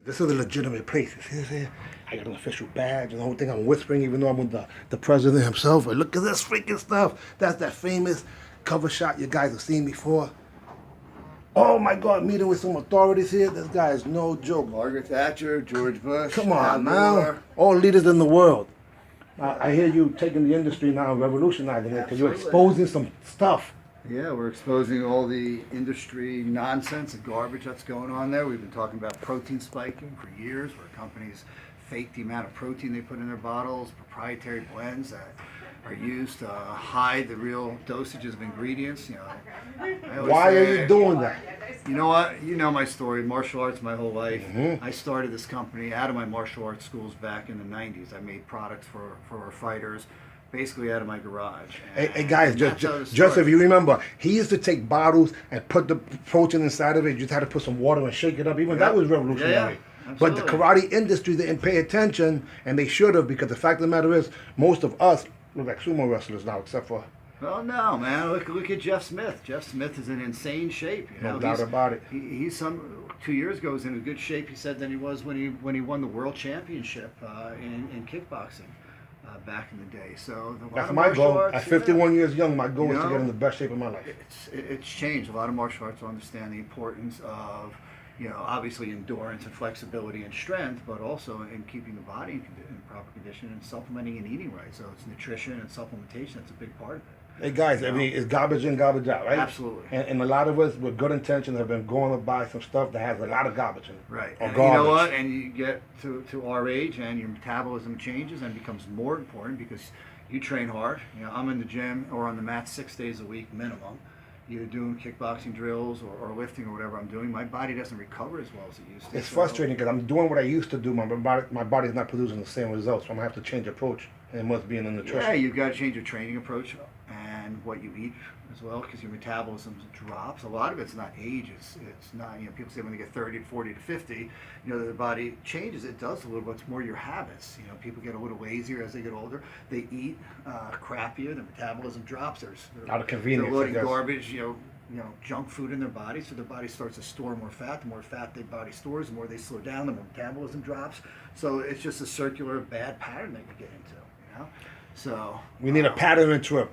This is a legitimate place. See, I got an official badge and the whole thing. I'm whispering even though I'm with the president himself. But look at this freaking stuff. That's that famous cover shot you guys have seen before. Oh my God, meeting with some authorities here. This guy is no joke. Margaret Thatcher, George Bush. Come on now. All leaders in the world. I hear you taking the industry now and revolutionizing it because you're exposing some stuff. Yeah, we're exposing all the industry nonsense and garbage that's going on there. We've been talking about protein spiking for years, where companies fake the amount of protein they put in their bottles, proprietary blends that are used to hide the real dosages of ingredients. Why are you doing that? You know what? You know my story. Martial arts my whole life. Mm-hmm. I started this company out of my martial arts schools back in the 90s. I made products for our fighters, basically out of my garage. Hey guys, just if you remember, he used to take bottles and put the protein inside of it. You just had to put some water and shake it up. Even that was revolutionary. Yeah, but the karate industry didn't pay attention, and they should have, because the fact of the matter is, most of us look like sumo wrestlers now, except for... Well, no, man. Look at Jeff Smith. Jeff Smith is in insane shape. No doubt about it. He's 2 years ago was in a good shape. He said than he was when he won the world championship in kickboxing back in the day. So that's my goal. At 51 years young, my goal is to get in the best shape of my life. It's changed. A lot of martial arts understand the importance of, obviously endurance and flexibility and strength, but also in keeping the body in proper condition and supplementing and eating right. So it's nutrition and supplementation. That's a big part of it. Hey guys, I mean, it's garbage in, garbage out, right? Absolutely. And a lot of us with good intentions have been going to buy some stuff that has a lot of garbage in it. Right. Or And garbage. you know what? And you get to our age and your metabolism changes and becomes more important because you train hard. I'm in the gym or on the mat 6 days a week minimum. Either doing kickboxing drills or lifting or whatever I'm doing. My body doesn't recover as well as it used to. It's frustrating because I'm doing what I used to do. My body's not producing the same results, so I'm going to have to change approach. And it must be in the nutrition. Yeah, you've got to change your training approach and what you eat as well, because your metabolism drops. A lot of it's not age. It's not, people say when they get 30 to 40 to 50, that their body changes. It does a little bit. It's more your habits. People get a little lazier as they get older. They eat crappier. Their metabolism drops. They're out of convenience. They're loading garbage, junk food in their body, so their body starts to store more fat. The more fat their body stores, the more they slow down, the more metabolism drops. So it's just a circular bad pattern that you get into. So we need a pattern into it.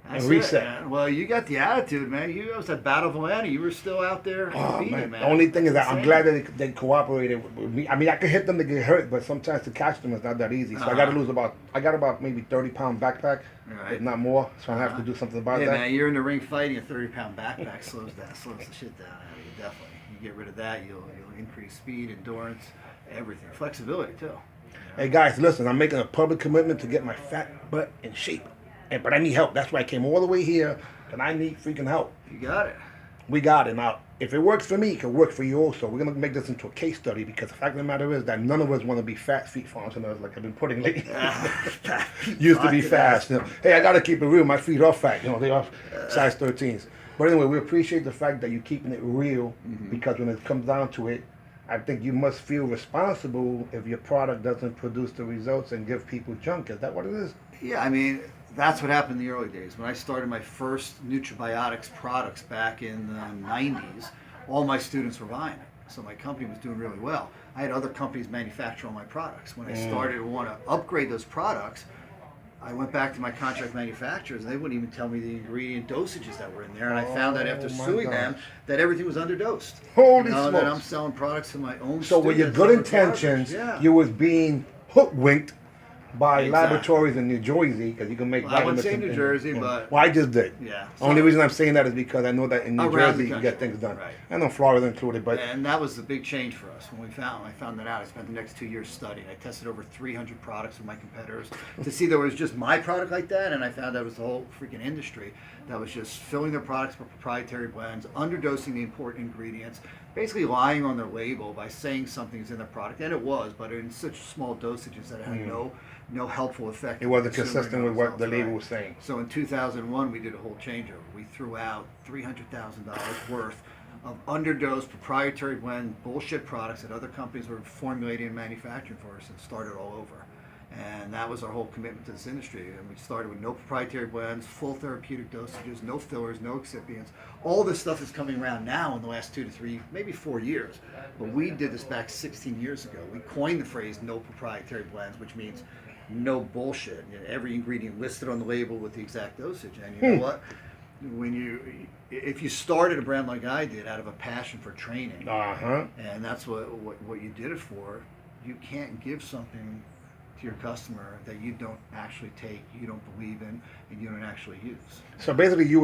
And reset. Well, you got the attitude, man. You was at Battle of Atlanta. You were still out there competing, man. The only thing is that I'm glad that they cooperated with me. I mean, I could hit them to get hurt, but sometimes to catch them is not that easy. So I got to lose I got about maybe 30-pound backpack, if not more. So I have to do something about that. Man, you're in the ring fighting. A 30-pound backpack slows the shit down out of you. Definitely. You get rid of that, you'll increase speed, endurance, everything, flexibility too. Hey guys, listen. I'm making a public commitment to get my fat butt in shape. But I need help. That's why I came all the way here, and I need freaking help. You got it. We got it. Now, if it works for me, it can work for you also. We're going to make this into a case study because the fact of the matter is that none of us want to be fat feet Fontanez like I've been putting lately. Used to be fast. Hey, I got to keep it real. My feet are fat. They are size 13s. But anyway, we appreciate the fact that you're keeping it real because when it comes down to it, I think you must feel responsible if your product doesn't produce the results and give people junk. Is that what it is? Yeah, I mean, that's what happened in the early days. When I started my first Nutrabiotics products back in the 90s, all my students were buying it. So my company was doing really well. I had other companies manufacture all my products. When I started to want to upgrade those products, I went back to my contract manufacturers, and they wouldn't even tell me the ingredient dosages that were in there. And I found out after suing them that everything was underdosed. Holy smokes. That I'm selling products to my own So with your good intentions, you was being hoodwinked by laboratories in New Jersey, because you can make I wouldn't say New Jersey, but... Well, I just did. Yeah. Only reason I'm saying that is because I know that in New Jersey you get things done. Right. I know Florida included, but... And that was the big change for us. When I found that out, I spent the next 2 years studying. I tested over 300 products with my competitors to see there was just my product like that, and I found that was the whole freaking industry that was just filling their products with proprietary blends, underdosing the important ingredients, basically lying on their label by saying something's in their product, and it was, but in such small dosages that it had no helpful effect. It wasn't consistent with what the label was saying. So in 2001, we did a whole changeover. We threw out $300,000 worth of underdosed proprietary blend bullshit products that other companies were formulating and manufacturing for us, and started all over. And that was our whole commitment to this industry. And we started with no proprietary blends, full therapeutic dosages, no fillers, no excipients. All this stuff is coming around now in the last 2 to 3, maybe 4 years. But we did this back 16 years ago. We coined the phrase no proprietary blends, which means no bullshit. You know, every ingredient listed on the label with the exact dosage. And you know what? If you started a brand like I did out of a passion for training, and that's what you did it for, you can't give something to your customer that you don't actually take, you don't believe in, and you don't actually use. So basically,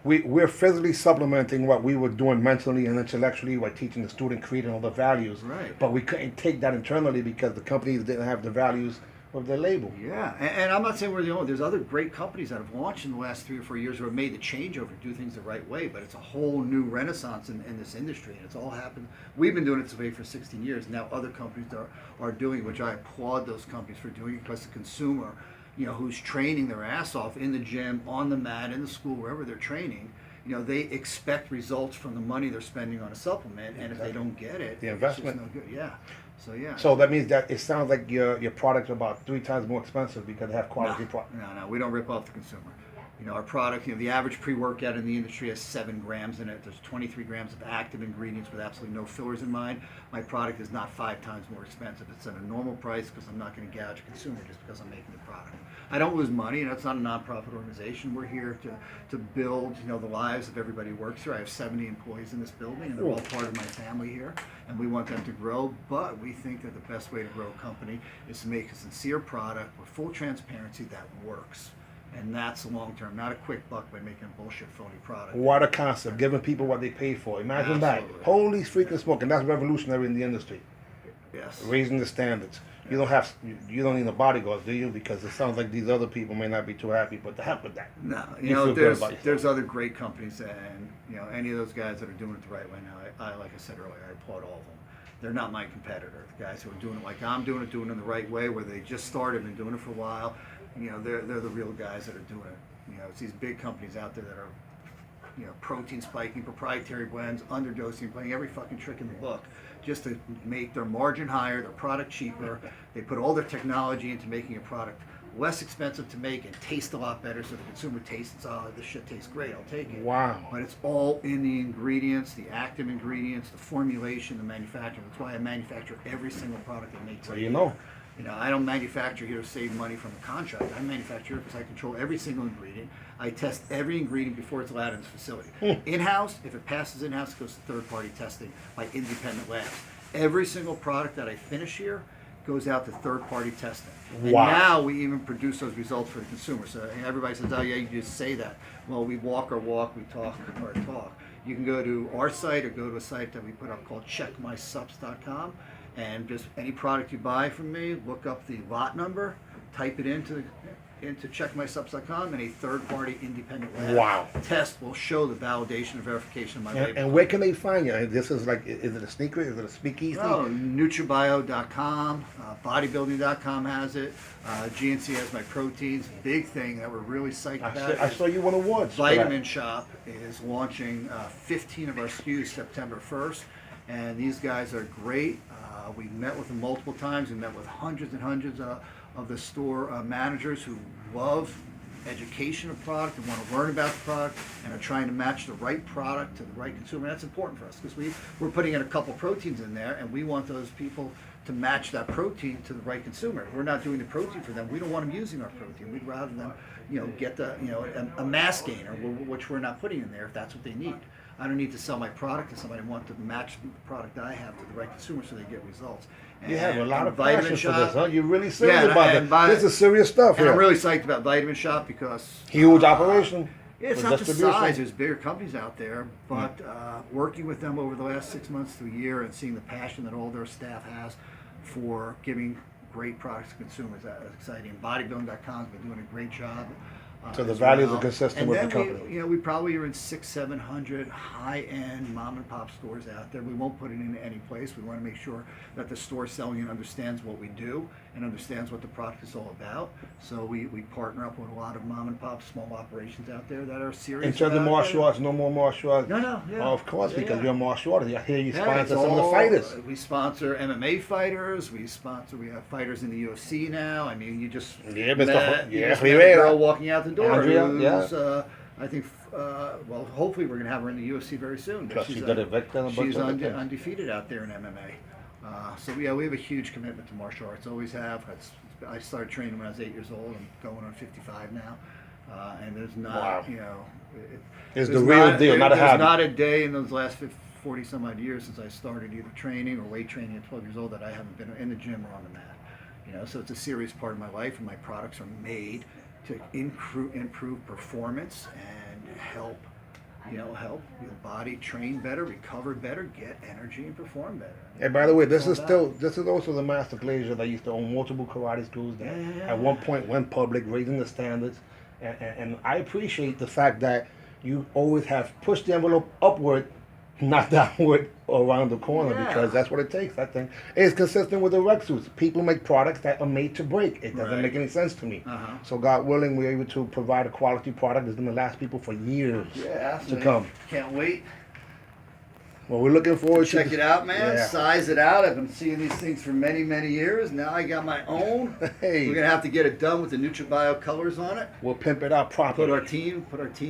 we're physically supplementing what we were doing mentally and intellectually by teaching the student, creating all the values. Right. But we couldn't take that internally because the companies didn't have the values of their label. Yeah, and I'm not saying we're the only. There's other great companies that have launched in the last 3 or 4 years who have made the changeover to do things the right way, but it's a whole new renaissance in this industry, and it's all happened. We've been doing it this way for 16 years. Now other companies are doing it, which I applaud those companies for doing it, because the consumer, you know, who's training their ass off in the gym, on the mat, in the school, wherever they're training, you know, they expect results from the money they're spending on a supplement, and if they don't get it, the investment, it's just no good. Yeah. So yeah. So that means that it sounds like your products are about 3 times more expensive because they have quality product. No, we don't rip off the consumer. You know, our product, you know, the average pre-workout in the industry has 7 grams in it. There's 23 grams of active ingredients with absolutely no fillers in mind. My product is not 5 times more expensive. It's at a normal price because I'm not going to gouge a consumer just because I'm making the product. I don't lose money, and it's not a nonprofit organization. We're here to build, you know, the lives of everybody who works here. I have 70 employees in this building, and they're all part of my family here, and we want them to grow. But we think that the best way to grow a company is to make a sincere product with full transparency that works. And that's the long term, not a quick buck by making a bullshit phony product. What a concept, giving people what they pay for. Imagine Absolutely. that. Holy freaking smoke, and that's revolutionary in the industry. Yes. Raising the standards. You don't need the bodyguards, do you? Because it sounds like these other people may not be too happy, but the heck with that. No, You know, there's other great companies, and you know, any of those guys that are doing it the right way now, I like I said earlier, I applaud all of them. They're not my competitor. The guys who are doing it like I'm doing it the right way, where they just started and been doing it for a while, you know, they're the real guys that are doing it. You know, it's these big companies out there that are, you know, protein spiking, proprietary blends, underdosing, playing every fucking trick in the book just to make their margin higher, their product cheaper. They put all their technology into making a product less expensive to make and taste a lot better, so the consumer tastes, oh, this shit tastes great, I'll take it. Wow. But it's all in the ingredients, the active ingredients, the formulation, the manufacturing. That's why I manufacture every single product I make. So you know. You know, I don't manufacture here to save money from a contract. I manufacture it because I control every single ingredient. I test every ingredient before it's allowed in this facility. In-house, if it passes in-house, it goes to third-party testing by independent labs. Every single product that I finish here goes out to third-party testing. And now we even produce those results for the consumer. So everybody says, oh yeah, you just say that. Well, we walk our walk, we talk our talk. You can go to our site or go to a site that we put up called checkmysubs.com. And just any product you buy from me, look up the lot number, type it into checkmysubs.com, and a third-party independent lab test will show the validation and verification of my label. And where can they find you? This is like, is it a sneaker? Is it a speakeasy? Oh, Nutrabio.com, bodybuilding.com has it. GNC has my proteins. Big thing that we're really psyched about. I saw you won awards. Vitamin Shop is launching 15 of our SKUs September 1st, and these guys are great. We met with them multiple times. We met with hundreds and hundreds of the store managers who love education of product and want to learn about the product and are trying to match the right product to the right consumer. That's important for us because we're putting in a couple proteins in there, and we want those people to match that protein to the right consumer. If we're not doing the protein for them, we don't want them using our protein. We'd rather them, you know, get the, you know, a mass gainer, which we're not putting in there if that's what they need. I don't need to sell my product to somebody. I want to match the product I have to the right consumer so they get results. You have a lot of Vitamin passion Shop, for this, huh? You're really serious about it. This is serious stuff and here. I'm really psyched about Vitamin Shop because huge operation. It's not the size. There's bigger companies out there, but working with them over the last 6 months to a year and seeing the passion that all their staff has for giving great products to consumers, that's exciting. Bodybuilding.com has been doing a great job So the as values well. are consistent And with the then company. we probably are in 600-700 high-end mom and pop stores out there. We won't put it in any place. We want to make sure that the store selling it understands what we do and understands what the product is all about. So we partner up with a lot of mom and pop small operations out there that are serious. In terms of about martial it. arts, no more martial arts. No, yeah. Oh, of course, Yeah, because yeah. you're a martial artist. I hear you Yeah, sponsor it's some of the all- fighters. We sponsor MMA fighters. We have fighters in the UFC now. I mean, you just Yeah, met, Mr. you Yeah, just met a Rivera. girl walking out the door. Andrea, who's, yeah. I think, well, hopefully we're gonna have her in the UFC very soon. But Plus, she got a victim. A bunch she's of other things. undefeated out there in MMA. So yeah, we have a huge commitment to martial arts. Always have. I started training when I was 8 years old. I'm going on 55 now. And there's not, Wow. you know, It's there's the real deal, not a there's habit. not a day in those last 40 some odd years since I started either training or weight training at 12 years old that I haven't been in the gym or on the mat. You know, so it's a serious part of my life, and my products are made to improve performance and help your body train better, recover better, get energy, and perform better. And by the way, this It's is all about- this is also the master Glazier that used to own multiple karate schools that Yeah. at one point went public, raising the standards. And I appreciate the fact that you always have pushed the envelope upward, not downward or around the corner, Yeah. because that's what it takes. I think it's consistent with the rec suits. People make products that are made to break. It doesn't Right. make any sense to me. Uh-huh. So God willing, we're able to provide a quality product that's going to last people for years to come. Can't wait. Well, we're looking forward to Check it out, man. Yeah. Size it out. I've been seeing these things for many, many years. Now I got my own. Hey. We're gonna have to get it done with the Nutrabio colors on it. We'll pimp it out properly. Put our team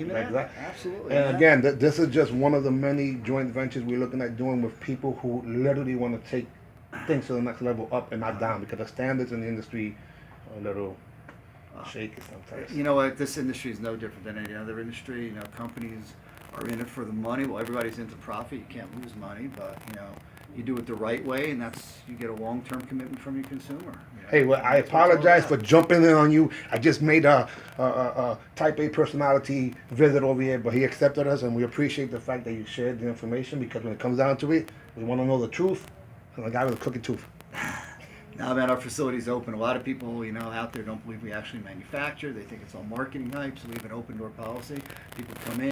in it. Exactly. Absolutely. And man. again, this is just one of the many joint ventures we're looking at doing with people who literally want to take things to the next level up and not down, because the standards in the industry are a little shaky sometimes. You know what? This industry is no different than any other industry. You know, companies are in it for the money. Well, everybody's into profit. You can't lose money, but you know, you do it the right way, and you get a long-term commitment from your consumer. You know? Hey, well, I That's what it's all apologize for about. jumping in on you. I just made a type A personality visit over here, but he accepted us, and we appreciate the fact that you shared the information, because when it comes down to it, we want to know the truth. And a guy with a crooked tooth. Now that our facility's open, a lot of people, you know, out there don't believe we actually manufacture. They think it's all marketing hype, so we have an open door policy. People come in.